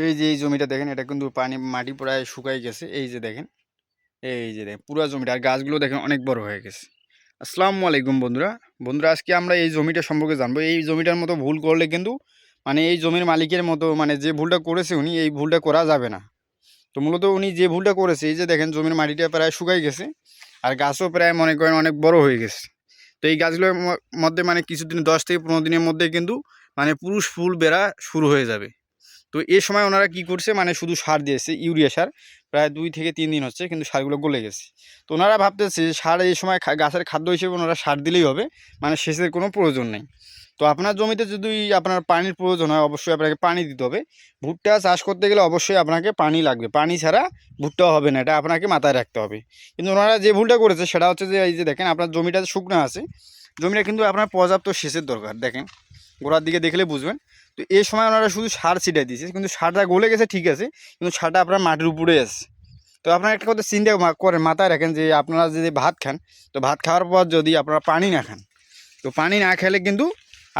এই যে এই জমিটা দেখেন, এটা কিন্তু মাটি প্রায় শুকাই গেছে। এই যে দেখেন পুরা জমিটা, আর গাছগুলো দেখেন অনেক বড় হয়ে গেছে। আসসালামু আলাইকুম বন্ধুরা। আজকে আমরা এই জমিটা সম্পর্কে জানবো। এই জমিটার মতো ভুল করলে কিন্তু এই জমির মালিকের মতো যে ভুলটা করেছে উনি, এই ভুলটা করা যাবে না। তো মূলত উনি যে ভুলটা করেছে, এই যে দেখেন জমির মাটিটা প্রায় শুকাই গেছে, আর গাছও প্রায় মনে করেন অনেক বড় হয়ে গেছে। তো এই গাছগুলোর মধ্যে কিছুদিন 10 থেকে 15 দিনের মধ্যে কিন্তু পুরুষ ফুল বেরা শুরু হয়ে যাবে। তো এই সময় ওনারা কি করছে, শুধু সার দিয়েছে, ইউরিয়া সার। প্রায় 2 থেকে 3 দিন হচ্ছে, কিন্তু সারগুলো গলে গেছে। তো ওনারা ভাবতেছে সার এই সময় গাছের খাদ্য হিসেবে ওনারা সার দিলেই হবে, সেচের কোনো প্রয়োজন নেই। তো আপনার জমিতে যদি আপনার পানির প্রয়োজন হয়, অবশ্যই আপনাকে পানি দিতে হবে। ভুট্টা চাষ করতে গেলে অবশ্যই আপনাকে পানি লাগবে, পানি ছাড়া ভুট্টা হবে না, এটা আপনাকে মাথায় রাখতে হবে। কিন্তু ওনারা যে ভুলটা করেছে সেটা হচ্ছে যে, এই যে দেখেন আপনার জমিটা শুকনো আছে, জমিটা কিন্তু আপনার পর্যাপ্ত সেচের দরকার। দেখেন গোড়ার দিকে দেখলে বুঝবেন। তো এই সময় ওনারা শুধু সার ছিটাই দিয়েছে, কিন্তু সারটা গলে গেছে ঠিক আছে, কিন্তু সারটা আপনার মাটির উপরে আছে। তো আপনারা একটা কথা চিন্তা করেন, মাথায় রাখেন যে আপনারা যদি ভাত খান, তো ভাত খাওয়ার পর যদি আপনারা পানি না খান, তো পানি না খেলে কিন্তু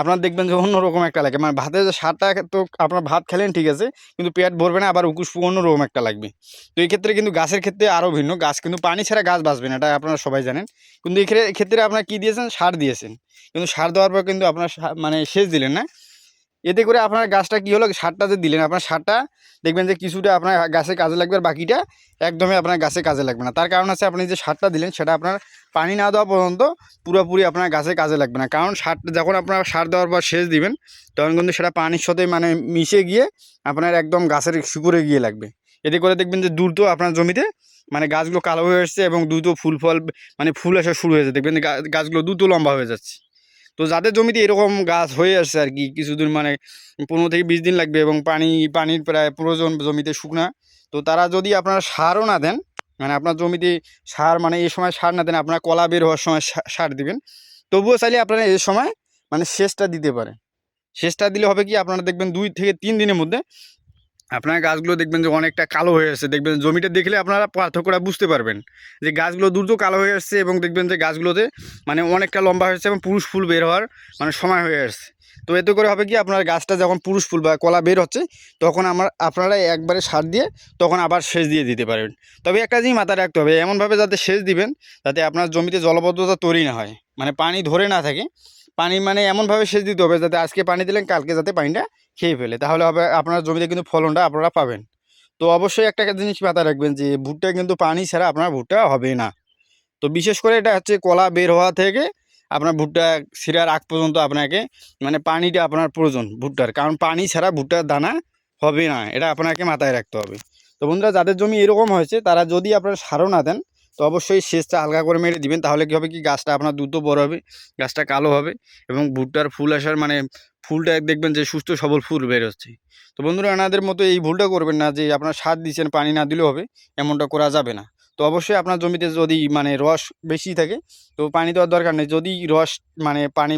আপনার দেখবেন যে অন্যরকম একটা লাগে। ভাতের যে সারটা, তো আপনার ভাত খেলেন ঠিক আছে, কিন্তু পেট ভরবে না, আবার উকুস অন্যরকম একটা লাগবে। তো এই ক্ষেত্রে কিন্তু গাছের ক্ষেত্রে আরও ভিন্ন। গাছ কিন্তু পানি ছাড়া গাছ বাঁচবে না, এটা আপনারা সবাই জানেন। কিন্তু এই ক্ষেত্রে আপনারা কী দিয়েছেন, সার দিয়েছেন। কিন্তু সার দেওয়ার পর কিন্তু আপনার সেচ দিলেন না। এতে করে আপনার গাছটা কী হলো, সারটা যে দিলেন, আপনার সারটা দেখবেন যে কিছুটা আপনার গাছে কাজে লাগবে, আর বাকিটা একদমই আপনার গাছে কাজে লাগবে না। তার কারণ আছে, আপনি যে সারটা দিলেন সেটা আপনার পানি না দেওয়া পর্যন্ত পুরোপুরি আপনার গাছে কাজে লাগবে না। কারণ যখন আপনার সার দেওয়ার পর সেচ দিবেন, তখন কিন্তু সেটা পানির সাথে মিশে গিয়ে আপনার একদম গাছের শিকড়ে গিয়ে লাগবে। এতে করে দেখবেন যে দ্রুত আপনার জমিতে গাছগুলো কালো হয়ে আসছে, এবং দ্রুত ফল ফুল আসা শুরু হয়েছে। দেখবেন গাছগুলো দ্রুত লম্বা হয়ে যাচ্ছে। তো যাদের জমিতে এরকম গাছ হয়ে আসছে আর কি, কিছুদিন 15 থেকে 20 দিন লাগবে, এবং পানির প্রায় প্রয়োজন জমিতে শুকনা, তো তারা যদি আপনারা সারও না দেন, আপনার জমিতে সার এই সময় সার না দেন, আপনার কলা বের হওয়ার সময় সার দিবেন, তবুও চাইলে আপনারা এই সময় সেচটা দিতে পারেন। সেচটা দিলে হবে কি, আপনারা দেখবেন 2 থেকে 3 দিনের মধ্যে আপনার গাছগুলো দেখবেন যে অনেকটা কালো হয়ে আসছে। দেখবেন জমিটা দেখলে আপনারা পার্থক্যটা বুঝতে পারবেন যে গাছগুলো দ্রুত কালো হয়ে আসছে, এবং দেখবেন যে গাছগুলোতে অনেকটা লম্বা হয়েছে, এবং পুরুষ ফুল বের হওয়ার সময় হয়ে আসছে। তো এতে করে হবে কি, আপনার গাছটা যখন পুরুষ ফুল বা কলা বের হচ্ছে, তখন আপনারা একবারে সার দিয়ে তখন আবার সেচ দিয়ে দিতে পারবেন। তবে একটা জিনিস মাথায় রাখতে হবে, এমনভাবে যাতে সেচ দিবেন যাতে আপনার জমিতে জলবদ্ধতা তৈরি না হয়, পানি ধরে না থাকে। পানি এমনভাবে সেচ দিতে হবে যাতে আজকে পানি দিলেন, কালকে যাতে পানিটা খেয়ে ফেলে, তাহলে হবে আপনার জমিতে কিন্তু ফলনটা আপনারা পাবেন। তো অবশ্যই একটা জিনিস মাথায় রাখবেন যে ভুট্টা কিন্তু পানি ছাড়া আপনার ভুট্টা হবে না। তো বিশেষ করে এটা হচ্ছে কলা বের হওয়া থেকে আপনার ভুট্টা ছিঁড়ার আগ পর্যন্ত আপনাকে পানিটা আপনার প্রয়োজন ভুট্টার, কারণ পানি ছাড়া ভুট্টার দানা হবে না, এটা আপনাকে মাথায় রাখতে হবে। তো বন্ধুরা, যাদের জমি এরকম হয়েছে তারা যদি আপনারা সারও না দেন, তো অবশ্যই সেচটা হালকা করে মেরে দিবেন। তাহলে কী হবে কি, গাছটা আপনার দ্রুত বড় হবে, গাছটা কালো হবে, এবং ভুট্টার ফুল আসার ফুলটা দেখবেন যে সুস্থ সবল ফুল বের হচ্ছে। তো বন্ধুরা, এনাদের মতো এই ভুলটা করবেন না যে আপনার সার দিচ্ছেন পানি না দিলেও হবে, এমনটা করা যাবে না। তো অবশ্যই আপনার জমিতে যদি রস বেশি থাকে, তো পানি দেওয়ার দরকার নেই। যদি রস পানি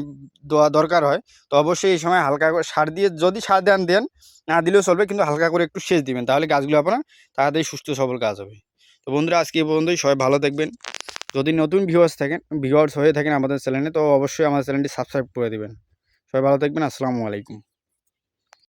দেওয়া দরকার হয়, তো অবশ্যই এই সময় হালকা করে সার দিয়ে, যদি সার দেন না দিলেও চলবে, কিন্তু হালকা করে একটু সেচ দিবেন, তাহলে গাছগুলো আপনার তাড়াতাড়ি সুস্থ সবল গাছ হবে। তো বন্ধুরা, আজকে এই পর্যন্তই। সবাই ভালো থাকবেন। যদি নতুন ভিউয়ার্স হয়ে থাকেন আমাদের চ্যানেলে, তো অবশ্যই আমাদের চ্যানেলটি সাবস্ক্রাইব করে দেবেন। সবাই ভালো থাকবেন। আসসালামু আলাইকুম।